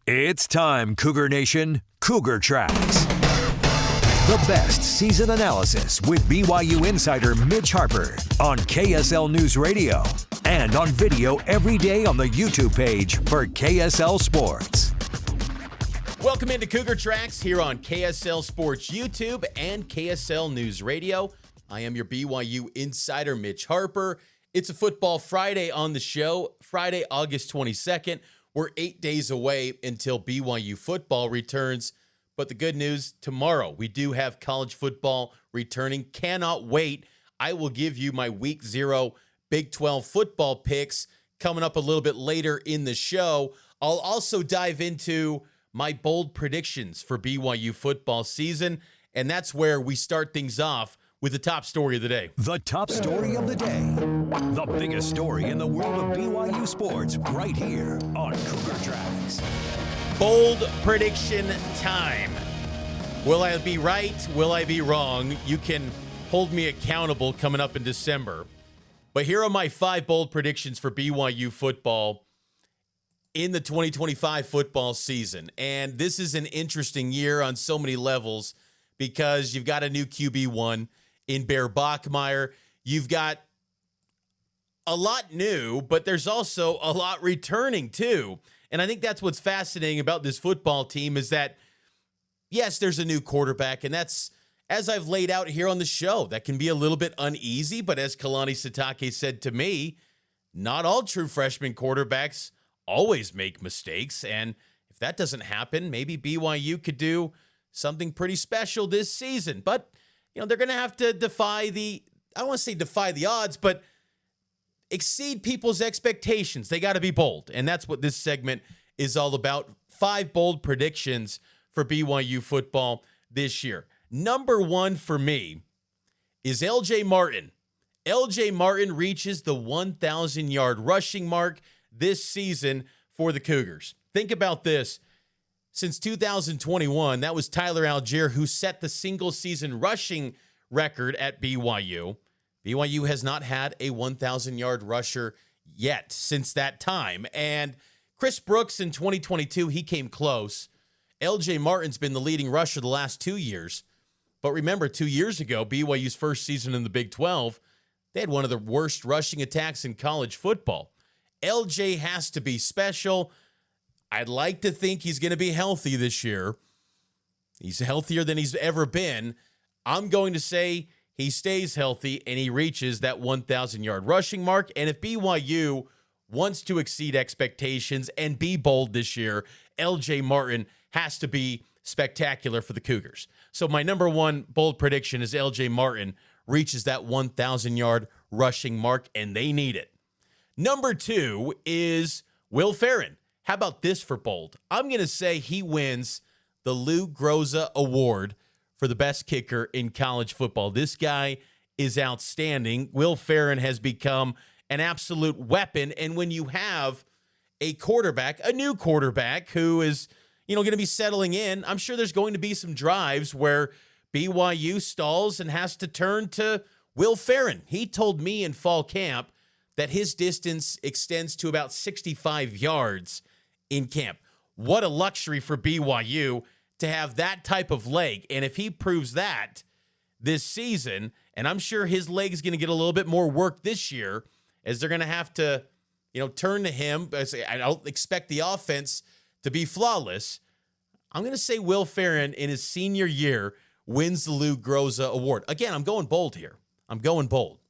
It's time, Cougar Nation. Cougar Tracks. The best season analysis with BYU insider Mitch Harper on KSL NewsRadio and on video every day on the YouTube page for KSL Sports. Welcome into Cougar Tracks here on KSL Sports YouTube and KSL NewsRadio. I am your BYU insider, Mitch Harper. It's a Football Friday on the show, Friday, August 22nd. We're 8 days away until BYU football returns. But the good news, tomorrow we do have college football returning. Cannot wait. I will give you my Week 0 Big 12 football picks coming up a little bit later in the show. I'll also dive into my bold predictions for BYU football season, and that's where we start things off with the top story of the day. The top story of the day. The biggest story in the world of BYU sports right here on Cougar Tracks. Bold prediction time. Will I be right? Will I be wrong? You can hold me accountable coming up in December. But here are my 5 bold predictions for BYU football in the 2025 football season. And this is an interesting year on so many levels because you've got a new QB1 in Bear Bachmeier. You've got a lot new, but there's also a lot returning too. And I think that's what's fascinating about this football team is that, yes, there's a new quarterback, and that's, as I've laid out here on the show, that can be a little bit uneasy, but as Kalani Sitake said to me, not all true freshman quarterbacks always make mistakes, and if that doesn't happen, maybe BYU could do something pretty special this season. But, you know, they're going to have to defy the, I don't want to say defy the odds, but exceed people's expectations. They got to be bold, and that's what this segment is all about. 5 bold predictions for BYU football this year. Number 1 for me is LJ Martin. LJ Martin reaches the 1,000-yard rushing mark this season for the Cougars. Think about this. Since 2021, that was Tyler Algier who set the single-season rushing record at BYU. BYU has not had a 1,000-yard rusher yet since that time. And Chris Brooks in 2022, he came close. LJ Martin's been the leading rusher the last 2 years. But remember, 2 years ago, BYU's first season in the Big 12, they had one of the worst rushing attacks in college football. LJ has to be special. I'd like to think he's going to be healthy this year. He's healthier than he's ever been. I'm going to say he stays healthy and he reaches that 1,000-yard rushing mark. And if BYU wants to exceed expectations and be bold this year, LJ Martin has to be spectacular for the Cougars. So my number 1 bold prediction is LJ Martin reaches that 1,000-yard rushing mark, and they need it. Number 2 is Will Ferrin. How about this for bold? I'm going to say he wins the Lou Groza Award for the best kicker in college football. This guy is outstanding. Will Ferrin has become an absolute weapon. And when you have a quarterback, a new quarterback who is, going to be settling in, I'm sure there's going to be some drives where BYU stalls and has to turn to Will Ferrin. He told me in fall camp that his distance extends to about 65 yards in camp. What a luxury for BYU to have that type of leg. And if he proves that this season, and I'm sure his leg is going to get a little bit more work this year as they're going to have to, turn to him. I don't expect the offense to be flawless. I'm going to say Will Ferrin in his senior year wins the Lou Groza Award. Again, I'm going bold here. I'm going bold.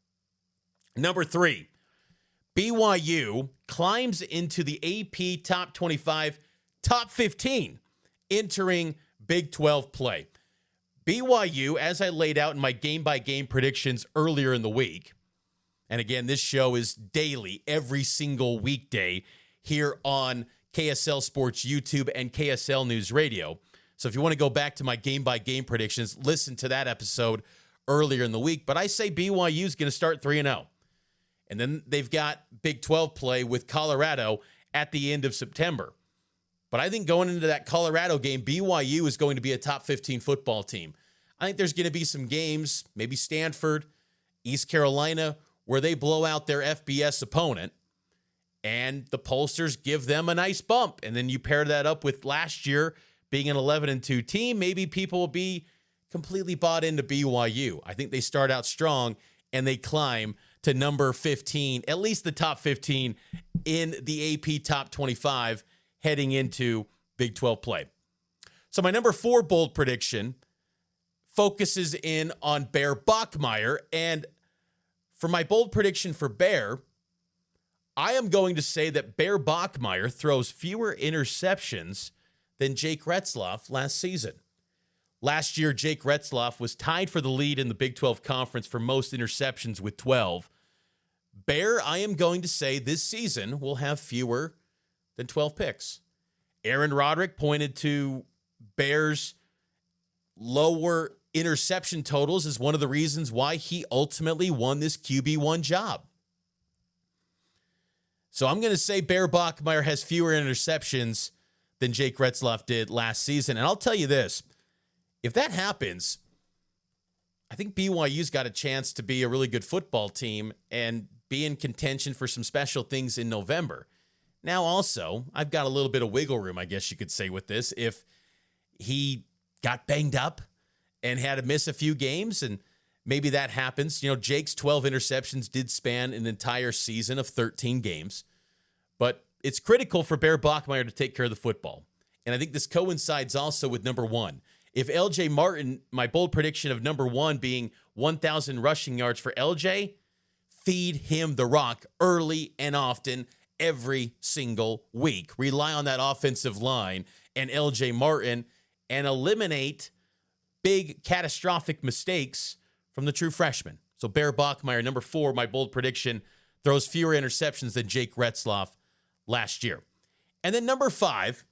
Number 3, BYU climbs into the AP Top 25, Top 15, entering Big 12 play. BYU, as I laid out in my game-by-game predictions earlier in the week, and again, this show is daily, every single weekday here on KSL Sports YouTube and KSL NewsRadio. So if you want to go back to my game-by-game predictions, listen to that episode earlier in the week. But I say BYU is going to start 3-0. And then they've got Big 12 play with Colorado at the end of September. But I think going into that Colorado game, BYU is going to be a top 15 football team. I think there's going to be some games, maybe Stanford, East Carolina, where they blow out their FBS opponent. and the pollsters give them a nice bump. And then you pair that up with last year being an 11-2 team, maybe people will be completely bought into BYU. I think they start out strong and they climb to number 15, at least the top 15 in the AP top 25 heading into Big 12 play. So my number 4 bold prediction focuses in on Bear Bachmeier. And for my bold prediction for Bear, I am going to say that Bear Bachmeier throws fewer interceptions than Jake Retzlaff last season. Last year, Jake Retzlaff was tied for the lead in the Big 12 Conference for most interceptions with 12. Bear, I am going to say this season will have fewer than 12 picks. Aaron Roderick pointed to Bear's lower interception totals as one of the reasons why he ultimately won this QB1 job. So I'm going to say Bear Bachmeier has fewer interceptions than Jake Retzlaff did last season. And I'll tell you this, if that happens, I think BYU's got a chance to be a really good football team and be in contention for some special things in November. Now, also, I've got a little bit of wiggle room, I guess you could say, with this. If he got banged up and had to miss a few games, and maybe that happens. You know, Jake's 12 interceptions did span an entire season of 13 games. But it's critical for Bear Bachmeier to take care of the football. And I think this coincides also with number 1. If LJ Martin, my bold prediction of number 1 being 1,000 rushing yards for LJ, feed him the rock early and often every single week. Rely on that offensive line and LJ Martin and eliminate big catastrophic mistakes from the true freshman. So Bear Bachmeier, number 4, my bold prediction, throws fewer interceptions than Jake Retzlaff last year. And then number 5,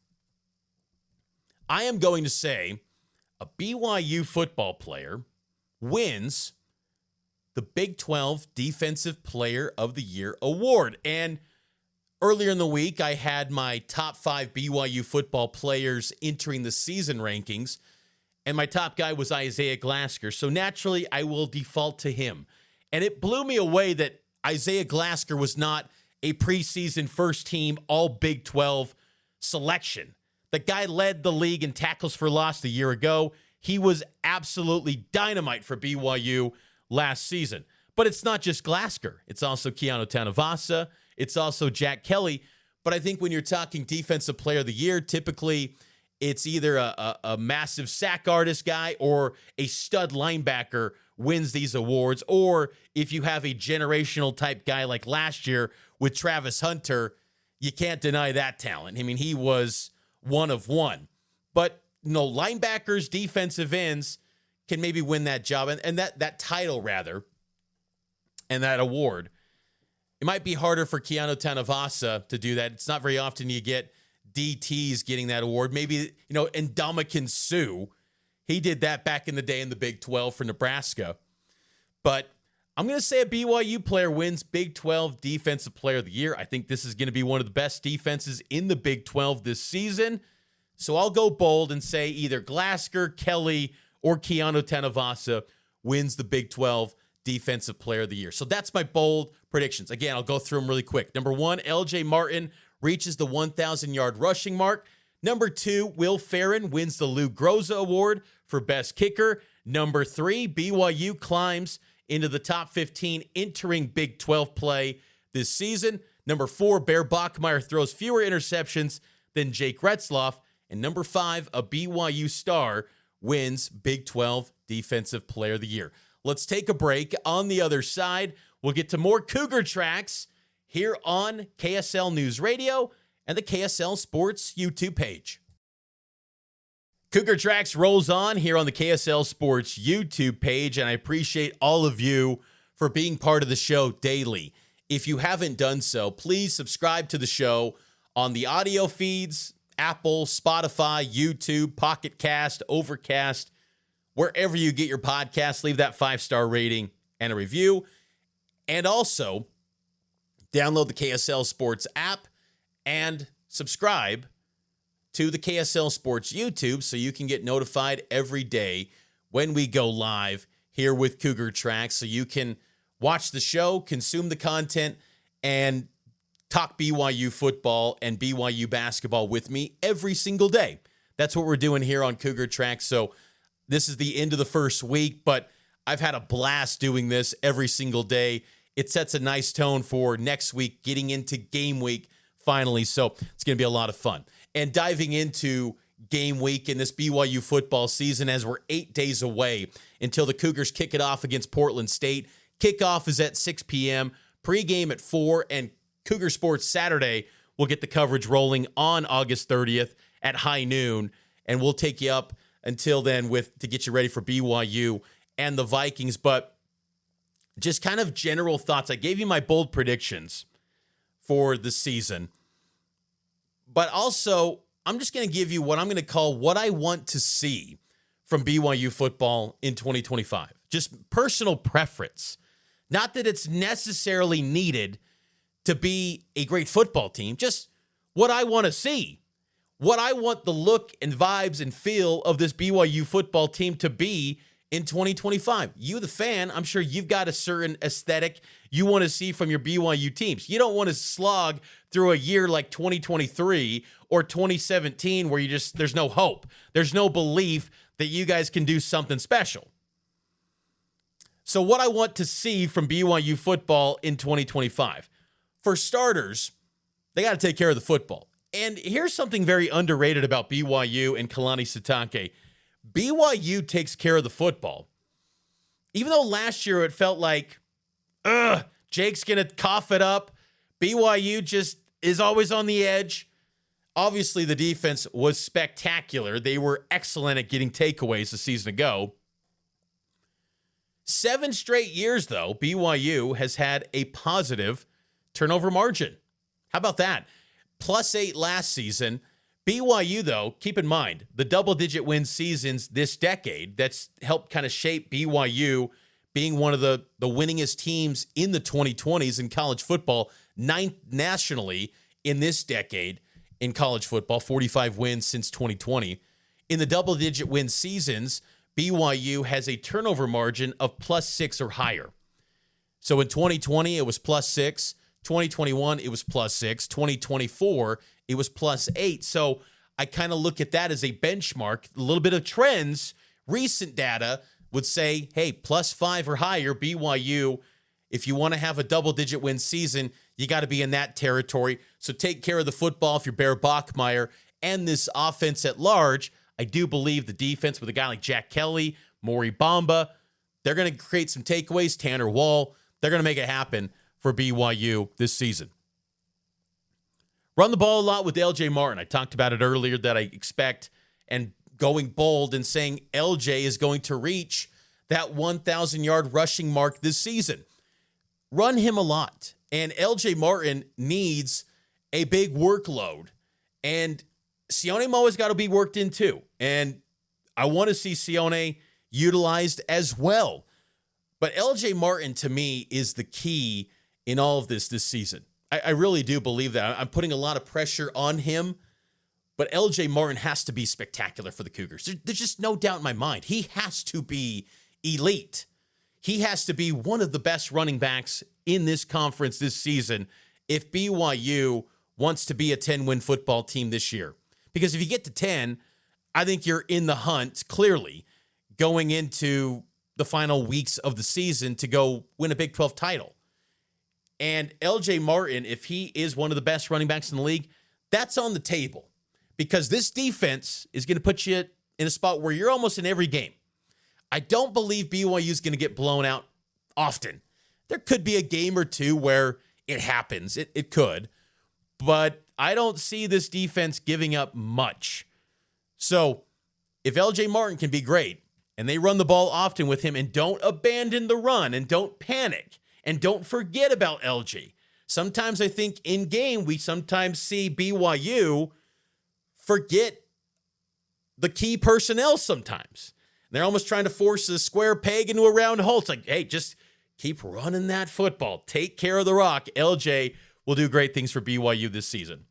I am going to say a BYU football player wins the Big 12 Defensive Player of the Year award. And earlier in the week, I had my top 5 BYU football players entering the season rankings, and my top guy was Isaiah Glasker. So naturally, I will default to him. And it blew me away that Isaiah Glasker was not a preseason first-team All-Big 12 selection. The guy led the league in tackles for loss a year ago. He was absolutely dynamite for BYU last season. But it's not just Glasker. It's also Keanu Tanavasa. It's also Jack Kelly. But I think when you're talking Defensive Player of the Year, typically it's either a massive sack artist guy or a stud linebacker wins these awards. Or if you have a generational type guy like last year with Travis Hunter, you can't deny that talent. I mean, he was one of one. But linebackers, defensive ends can maybe win that job and that title rather, and that award. It might be harder for Keanu Tanavasa to do that. It's not very often you get DTs getting that award. Maybe, Ndamukong Suh, he did that back in the day in the Big 12 for Nebraska. But I'm going to say a BYU player wins Big 12 Defensive Player of the Year. I think this is going to be one of the best defenses in the Big 12 this season. So I'll go bold and say either Glasker, Kelly, or Keanu Tanavasa wins the Big 12 Defensive Player of the Year. So that's my bold predictions. Again, I'll go through them really quick. Number 1, LJ Martin reaches the 1,000-yard rushing mark. Number 2, Will Ferrin wins the Lou Groza Award for best kicker. Number 3, BYU climbs into the top 15 entering Big 12 play this season. Number 4, Bear Bachmeier throws fewer interceptions than Jake Retzlaff. And number 5, a BYU star wins Big 12 Defensive Player of the Year. Let's take a break. On the other side, we'll get to more Cougar Tracks here on KSL News Radio and the KSL Sports YouTube page. Cougar Tracks rolls on here on the KSL Sports YouTube page, and I appreciate all of you for being part of the show daily. If you haven't done so, please subscribe to the show on the audio feeds, Apple, Spotify, YouTube, Pocket Cast, Overcast, wherever you get your podcasts. Leave that 5-star rating and a review. And also, download the KSL Sports app and subscribe to the KSL Sports YouTube so you can get notified every day when we go live here with Cougar Tracks, so you can watch the show, consume the content, and talk BYU football and BYU basketball with me every single day. That's what we're doing here on Cougar Tracks. So this is the end of the first week, but I've had a blast doing this every single day. It sets a nice tone for next week, getting into game week finally. So it's going to be a lot of fun. And diving into game week in this BYU football season as we're 8 days away until the Cougars kick it off against Portland State. Kickoff is at 6 p.m., pregame at 4, and Cougar Sports Saturday will get the coverage rolling on August 30th at high noon, and we'll take you up until then to get you ready for BYU and the Vikings. But just kind of general thoughts. I gave you my bold predictions for the season, but also I'm just going to give you what I'm going to call what I want to see from BYU football in 2025. Just personal preference. Not that it's necessarily needed to be a great football team, just what I want to see. What I want the look and vibes and feel of this BYU football team to be in 2025. You, the fan, I'm sure you've got a certain aesthetic you want to see from your BYU teams. You don't want to slog through a year like 2023 or 2017 where there's no hope. There's no belief that you guys can do something special. So what I want to see from BYU football in 2025, for starters, they got to take care of the football. And here's something very underrated about BYU and Kalani Sitake. BYU takes care of the football. Even though last year it felt like, Jake's going to cough it up. BYU just is always on the edge. Obviously, the defense was spectacular. They were excellent at getting takeaways a season ago. 7 straight years, though, BYU has had a positive turnover margin. How about that? +8 last season. BYU, though, keep in mind, the double-digit win seasons this decade, that's helped kind of shape BYU being one of the winningest teams in the 2020s in college football, 9th nationally in this decade in college football, 45 wins since 2020. In the double-digit win seasons, BYU has a turnover margin of +6 or higher. So in 2020, it was +6. 2021, it was +6. 2024, it was +8. So I kind of look at that as a benchmark. A little bit of trends, recent data would say, hey, +5 or higher, BYU, if you want to have a double-digit win season, you got to be in that territory. So take care of the football if you're Bear Bachmeier and this offense at large. I do believe the defense with a guy like Jack Kelly, Maury Bamba, they're going to create some takeaways. Tanner Wall, they're going to make it happen for BYU this season. Run the ball a lot with LJ Martin. I talked about it earlier that I expect, and going bold and saying LJ is going to reach that 1,000-yard rushing mark this season. Run him a lot. And LJ Martin needs a big workload. And Sione Moa's got to be worked in too. And I want to see Sione utilized as well. But LJ Martin, to me, is the key in all of this season. I really do believe that. I'm putting a lot of pressure on him, but LJ Martin has to be spectacular for the Cougars. There's just no doubt in my mind. He has to be elite. He has to be one of the best running backs in this conference this season if BYU wants to be a 10-win football team this year. Because if you get to 10, I think you're in the hunt, clearly, going into the final weeks of the season to go win a Big 12 title. And LJ Martin, if he is one of the best running backs in the league, that's on the table. Because this defense is going to put you in a spot where you're almost in every game. I don't believe BYU is going to get blown out often. There could be a game or two where it happens. It could. But I don't see this defense giving up much. So if LJ Martin can be great, and they run the ball often with him, and don't abandon the run, and don't panic, and don't forget about LJ. Sometimes I think in game, we sometimes see BYU forget the key personnel sometimes. They're almost trying to force a square peg into a round hole. It's like, hey, just keep running that football. Take care of the rock. LJ will do great things for BYU this season.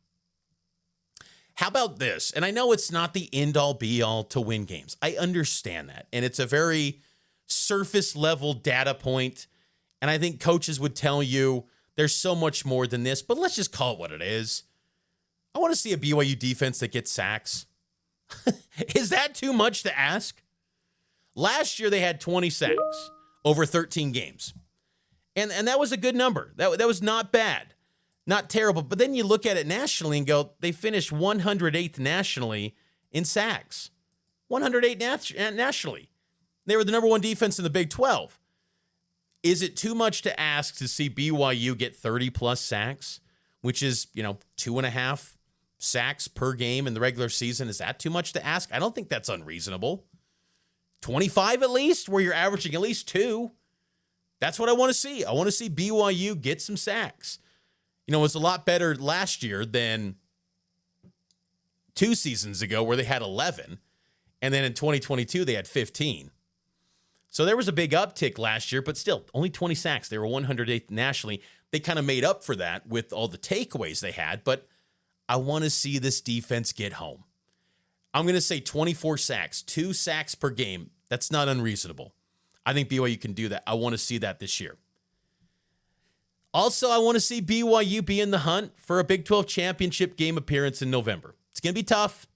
How about this? And I know it's not the end-all, be-all to win games. I understand that. And it's a very surface-level data point. And I think coaches would tell you there's so much more than this, but let's just call it what it is. I want to see a BYU defense that gets sacks. Is that too much to ask? Last year, they had 20 sacks over 13 games. And that was a good number. That was not bad. Not terrible. But then you look at it nationally and go, they finished 108th nationally in sacks. 108th nationally. They were the number one defense in the Big 12. Is it too much to ask to see BYU get 30-plus sacks, which is, 2.5 sacks per game in the regular season? Is that too much to ask? I don't think that's unreasonable. 25 at least, where you're averaging at least 2. That's what I want to see. I want to see BYU get some sacks. It was a lot better last year than 2 seasons ago where they had 11. And then in 2022, they had 15. So there was a big uptick last year, but still, only 20 sacks. They were 108th nationally. They kind of made up for that with all the takeaways they had, but I want to see this defense get home. I'm going to say 24 sacks, 2 sacks per game. That's not unreasonable. I think BYU can do that. I want to see that this year. Also, I want to see BYU be in the hunt for a Big 12 championship game appearance in November. It's going to be tough.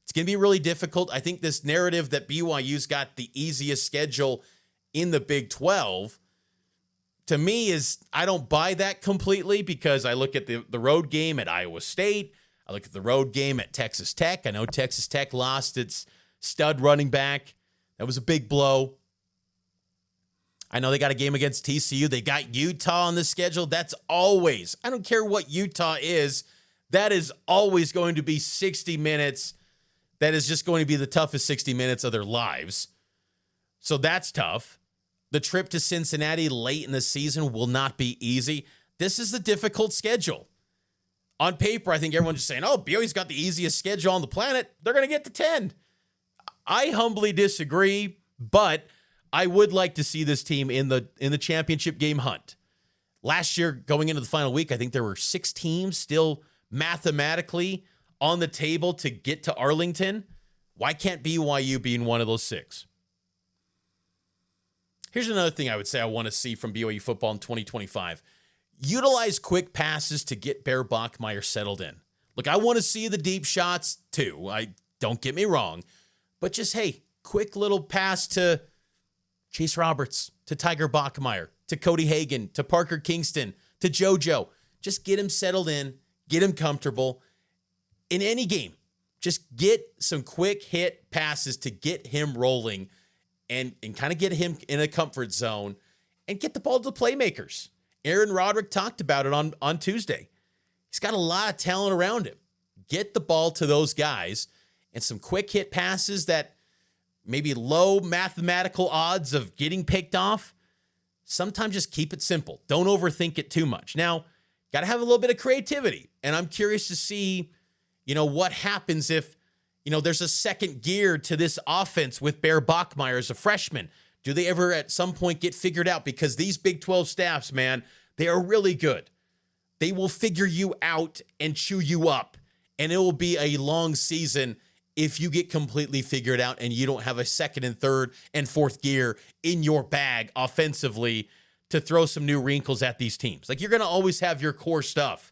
It's going to be really difficult. I think this narrative that BYU's got the easiest schedule in the Big 12, to me, I don't buy that completely, because I look at the road game at Iowa State. I look at the road game at Texas Tech. I know Texas Tech lost its stud running back. That was a big blow. I know they got a game against TCU. They got Utah on the schedule. That's always, I don't care what Utah is, that is always going to be 60 minutes. That is just going to be the toughest 60 minutes of their lives. So that's tough. The trip to Cincinnati late in the season will not be easy. This is a difficult schedule. On paper, I think everyone's just saying, BYU's got the easiest schedule on the planet. They're going to get to 10. I humbly disagree, but I would like to see this team in the championship game hunt. Last year, going into the final week, I think there were 6 teams still mathematically on the table to get to Arlington. Why can't BYU be in one of those 6? Here's another thing I would say I want to see from BYU football in 2025. Utilize quick passes to get Bear Bachmeier settled in. Look, I want to see the deep shots too. Don't get me wrong. But just, hey, quick little pass to Chase Roberts, to Tiger Bachmeier, to Cody Hagan, to Parker Kingston, to JoJo. Just get him settled in, get him comfortable. In any game, just get some quick hit passes to get him rolling and kind of get him in a comfort zone and get the ball to the playmakers. Aaron Roderick talked about it on Tuesday. He's got a lot of talent around him. Get the ball to those guys and some quick hit passes that maybe low mathematical odds of getting picked off. Sometimes just keep it simple. Don't overthink it too much. Now, got to have a little bit of creativity. And I'm curious to see, what happens if, there's a second gear to this offense with Bear Bachmeier as a freshman. Do they ever at some point get figured out? Because these Big 12 staffs, man, they are really good. They will figure you out and chew you up. And it will be a long season if you get completely figured out and you don't have a second and third and fourth gear in your bag offensively to throw some new wrinkles at these teams. Like, you're going to always have your core stuff.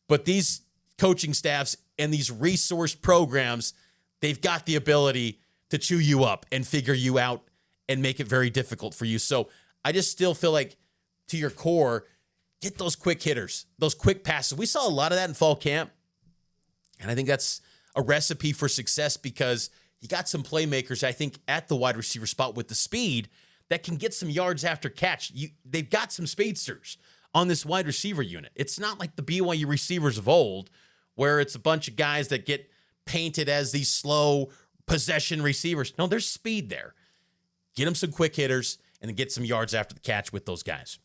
But these coaching staffs and these resource programs, they've got the ability to chew you up and figure you out and make it very difficult for you. So I just still feel like, to your core, get those quick hitters, those quick passes. We saw a lot of that in fall camp. And I think that's a recipe for success, because you got some playmakers, I think, at the wide receiver spot with the speed that can get some yards after catch. They've got some speedsters on this wide receiver unit. It's not like the BYU receivers of old, where it's a bunch of guys that get painted as these slow possession receivers. No, there's speed there. Get them some quick hitters and then get some yards after the catch with those guys.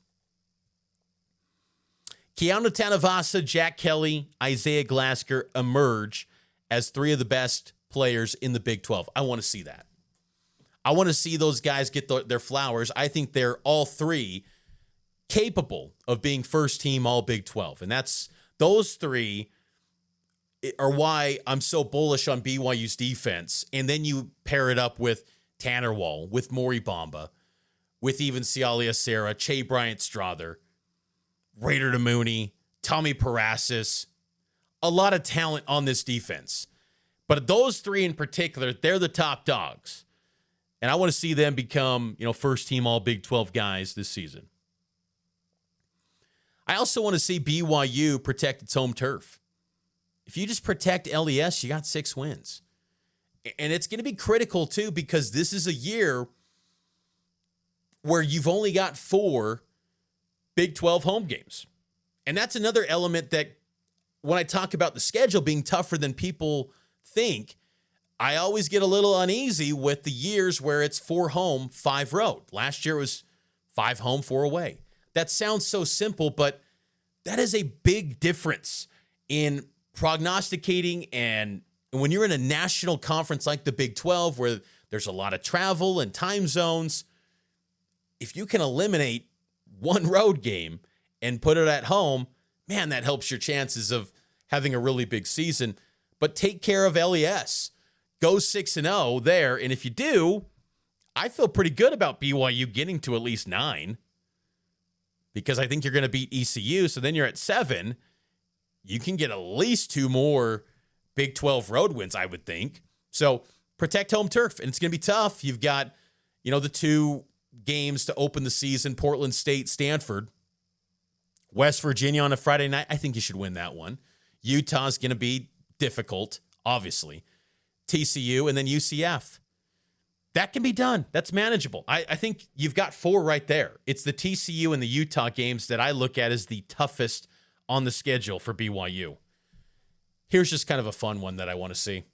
Keanu Tanavasa, Jack Kelly, Isaiah Glasker emerge as 3 of the best players in the Big 12. I want to see that. I want to see those guys get their flowers. I think they're all 3 capable of being first team all Big 12. And those 3 are why I'm so bullish on BYU's defense. And then you pair it up with Tanner Wall, with Maury Bamba, with even Cialia Serra, Che Bryant Strother. Raider to Mooney, Tommy Parasis, a lot of talent on this defense. But those three in particular, they're the top dogs. And I want to see them become, first team all Big 12 guys this season. I also want to see BYU protect its home turf. If you just protect LES, you got 6 wins. And it's going to be critical, too, because this is a year where you've only got 4 Big 12 home games. And that's another element that when I talk about the schedule being tougher than people think, I always get a little uneasy with the years where it's 4 home, 5 road. Last year it was 5 home, 4 away. That sounds so simple, but that is a big difference in prognosticating. And when you're in a national conference like the Big 12, where there's a lot of travel and time zones, if you can eliminate 1 road game and put it at home, man, that helps your chances of having a really big season. But take care of LES. Go 6-0 there. And if you do, I feel pretty good about BYU getting to at least 9, because I think you're going to beat ECU. So then you're at 7. You can get at least 2 more Big 12 road wins, I would think. So protect home turf. And it's going to be tough. You've got, the 2 games to open the season, Portland State, Stanford. West Virginia on a Friday night. I think you should win that one. Utah's going to be difficult, obviously. TCU, and then UCF. That can be done. That's manageable. I think you've got 4 right there. It's the TCU and the Utah games that I look at as the toughest on the schedule for BYU. Here's just kind of a fun one that I want to see.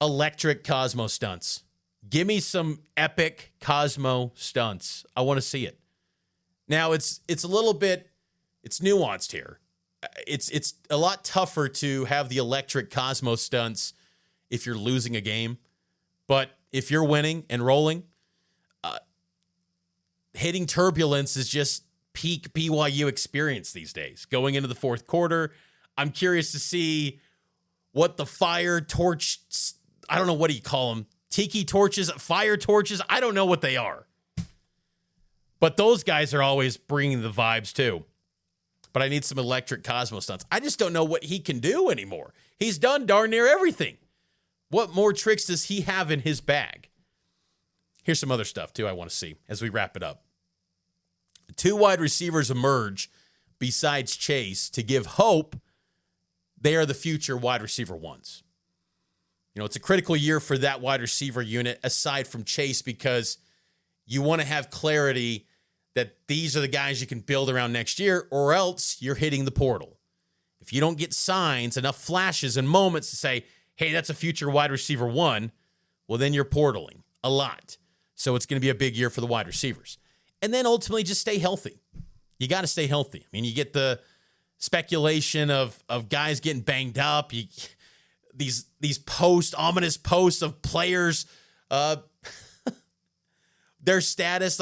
Electric Cosmo stunts. Give me some epic Cosmo stunts. I want to see it. Now, it's a little bit, it's nuanced here. It's a lot tougher to have the electric Cosmo stunts if you're losing a game. But if you're winning and rolling, hitting turbulence is just peak BYU experience these days. Going into the 4th quarter, I'm curious to see what the fire torch, I don't know, what do you call them? Tiki torches, fire torches, I don't know what they are. But those guys are always bringing the vibes too. But I need some electric Cosmo stunts. I just don't know what he can do anymore. He's done darn near everything. What more tricks does he have in his bag? Here's some other stuff, too, I want to see as we wrap it up. 2 wide receivers emerge besides Chase to give hope they are the future wide receiver ones. It's a critical year for that wide receiver unit aside from Chase, because you want to have clarity that these are the guys you can build around next year, or else you're hitting the portal. If you don't get signs, enough flashes and moments to say, hey, that's a future wide receiver 1, well, then you're portaling a lot. So it's going to be a big year for the wide receivers. And then ultimately just stay healthy. You got to stay healthy. I mean, you get the speculation of guys getting banged up. These ominous posts of players, their status,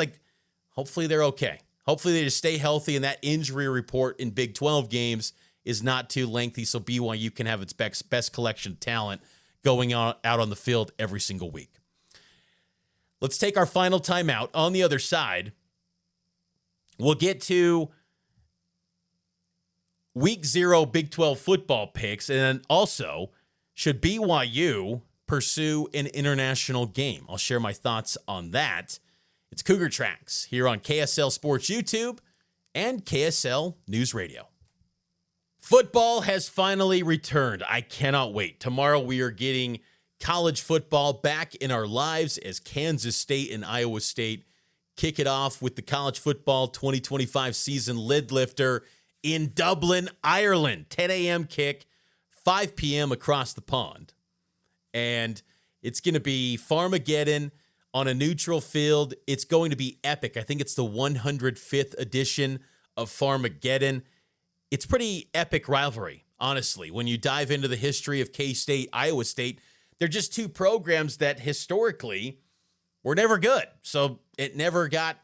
hopefully they're okay. Hopefully they just stay healthy, and that injury report in Big 12 games is not too lengthy, so BYU can have its best collection of talent going out on the field every single week. Let's take our final timeout. On the other side, we'll get to Week 0 Big 12 football picks, and then also, should BYU pursue an international game? I'll share my thoughts on that. It's Cougar Tracks here on KSL Sports YouTube and KSL News Radio. Football has finally returned. I cannot wait. Tomorrow we are getting college football back in our lives as Kansas State and Iowa State kick it off with the college football 2025 season lid lifter in Dublin, Ireland. 10 a.m. kick, 5 p.m. across the pond. And it's going to be Farmageddon on a neutral field. It's going to be epic. I think it's the 105th edition of Farmageddon. It's pretty epic rivalry, honestly. When you dive into the history of K-State, Iowa State, they're just 2 programs that historically were never good. So it never got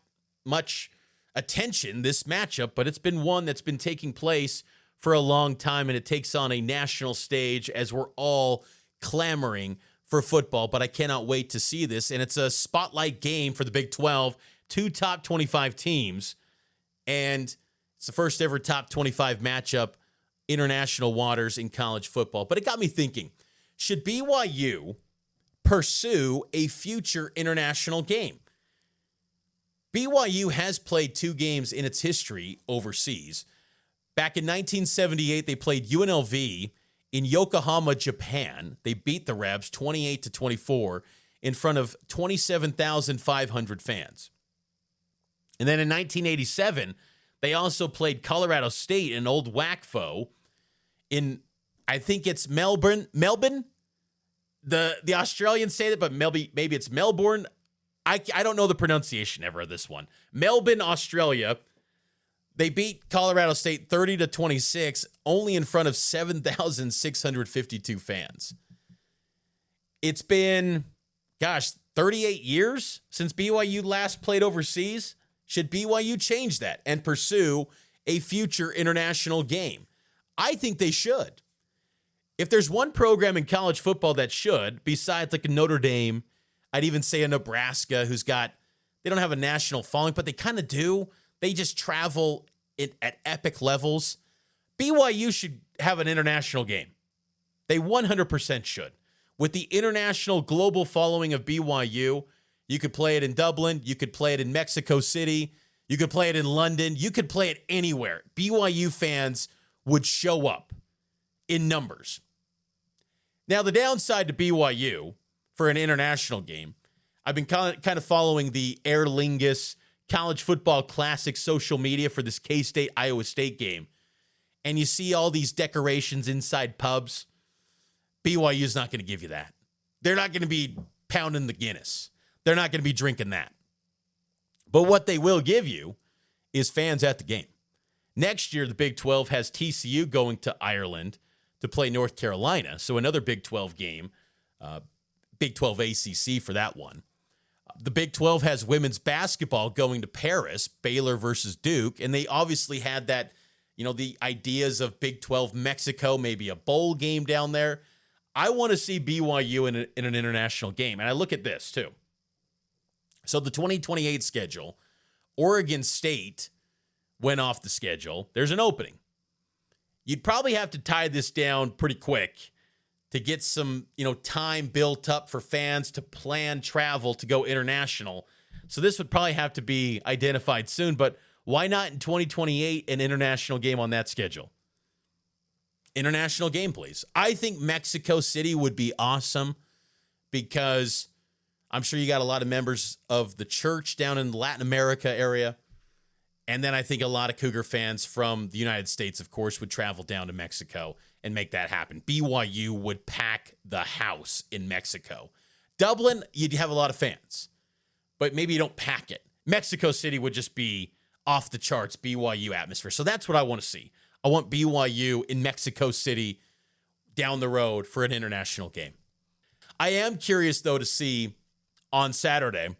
much attention, this matchup, but it's been one that's been taking place for a long time, and it takes on a national stage as we're all clamoring for football. But I cannot wait to see this, and it's a spotlight game for the Big 12, 2 top 25 teams, and It's the first ever top 25 matchup, international waters in college football. But it got me thinking, should BYU pursue a future international game? BYU has played 2 games in its history overseas. Back in 1978, they played UNLV in Yokohama, Japan. They beat the Rebs 28-24 in front of 27,500 fans. And then in 1987, they also played Colorado State in Old WACFO in, I think it's Melbourne. The Australians say that, but maybe it's Melbourne. I don't know the pronunciation ever of this one. Melbourne, Australia. They beat Colorado State 30-26, only in front of 7,652 fans. It's been, 38 years since BYU last played overseas. Should BYU change that and pursue a future international game? I think they should. If there's one program in college football that should, besides like a Notre Dame, I'd even say a Nebraska they don't have a national following, but they kind of do. They just travel at epic levels. BYU should have an international game. They 100% should. With the international global following of BYU, you could play it in Dublin. You could play it in Mexico City. You could play it in London. You could play it anywhere. BYU fans would show up in numbers. Now, the downside to BYU for an international game, I've been kind of following the Aer Lingus College Football Classic social media for this K-State Iowa State game, and you see all these decorations inside pubs. BYU's not going to give you that. They're not going to be pounding the Guinness. They're not going to be drinking that. But what they will give you is fans at the game. Next year, the Big 12 has TCU going to Ireland to play North Carolina. So another Big 12 game, Big 12 ACC for that one. The Big 12 has women's basketball going to Paris, Baylor versus Duke. And they obviously had that, the ideas of Big 12 Mexico, maybe a bowl game down there. I want to see BYU in an international game. And I look at this too. So the 2028 schedule, Oregon State went off the schedule. There's an opening. You'd probably have to tie this down pretty quick to get some, time built up for fans to plan travel to go international. So this would probably have to be identified soon, but why not in 2028 an international game on that schedule? International game, please. I think Mexico City would be awesome because I'm sure you got a lot of members of the church down in the Latin America area. And then I think a lot of Cougar fans from the United States, of course, would travel down to Mexico and make that happen. BYU would pack the house in Mexico. Dublin, you'd have a lot of fans, but maybe you don't pack it. Mexico City would just be off the charts BYU atmosphere. So that's what I want to see. I want BYU in Mexico City down the road for an international game. I am curious, though, to see on Saturday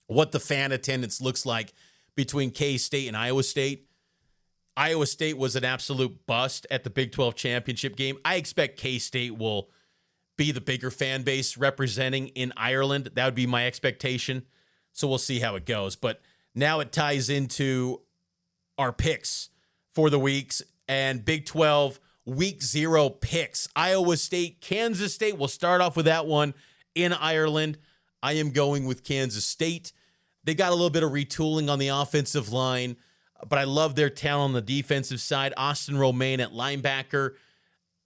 what the fan attendance looks like between K-State and Iowa State. Iowa State was an absolute bust at the Big 12 championship game. I expect K-State will be the bigger fan base representing in Ireland. That would be my expectation. So we'll see how it goes. But now it ties into our picks for the weeks and Big 12 Week 0 picks. Iowa State, Kansas State. We'll start off with that one in Ireland. I am going with Kansas State. They got a little bit of retooling on the offensive line, but I love their talent on the defensive side. Austin Romaine at linebacker.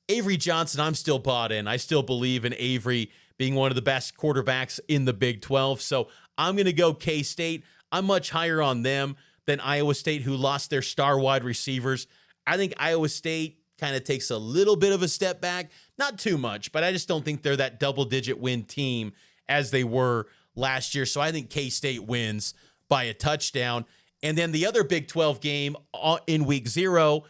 Avery Johnson, I'm still bought in. I still believe in Avery being one of the best quarterbacks in the Big 12. So I'm going to go K-State. I'm much higher on them than Iowa State, who lost their star wide receivers. I think Iowa State kind of takes a little bit of a step back. Not too much, but I just don't think they're that double-digit win team as they were last year. So I think K-State wins by a touchdown. And then the other Big 12 game in Week 0,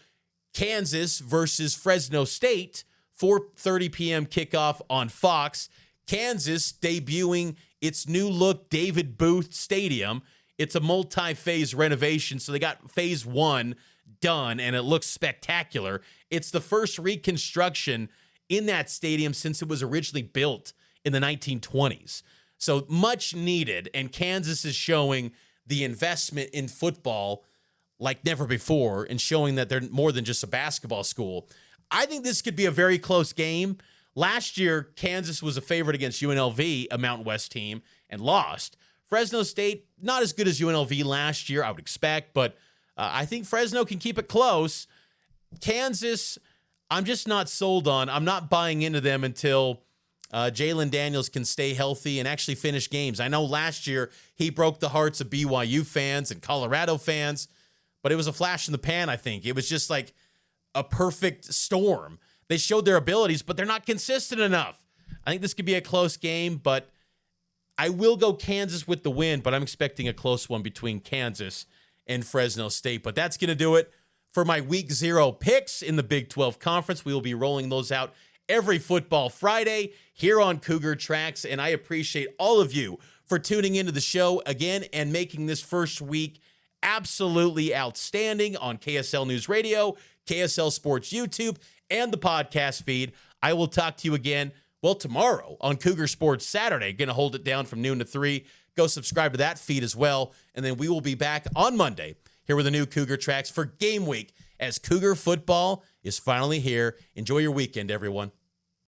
Kansas versus Fresno State, 4:30 p.m. kickoff on Fox. Kansas debuting its new look David Booth Stadium. It's a multi-phase renovation, so they got phase 1 done, and it looks spectacular. It's the first reconstruction in that stadium since it was originally built in the 1920s. So much needed, and Kansas is showing the investment in football like never before and showing that they're more than just a basketball school. I think this could be a very close game. Last year, Kansas was a favorite against UNLV, a Mountain West team, and lost. Fresno State, not as good as UNLV last year, I would expect, but I think Fresno can keep it close. Kansas, I'm just not sold on. I'm not buying into them until Jalen Daniels can stay healthy and actually finish games. I know last year he broke the hearts of BYU fans and Colorado fans, but it was a flash in the pan, I think. It was just like a perfect storm. They showed their abilities, but they're not consistent enough. I think this could be a close game, but I will go Kansas with the win, but I'm expecting a close one between Kansas and Fresno State. But that's going to do it for my Week 0 picks in the Big 12 Conference. We will be rolling those out every Football Friday here on Cougar Tracks, and I appreciate all of you for tuning into the show again and making this first week absolutely outstanding on KSL News Radio, KSL Sports YouTube, and the podcast feed. I will talk to you again, tomorrow on Cougar Sports Saturday. Going to hold it down from noon to 3. Go subscribe to that feed as well, and then we will be back on Monday here with the new Cougar Tracks for game week as Cougar football is finally here. Enjoy your weekend, everyone.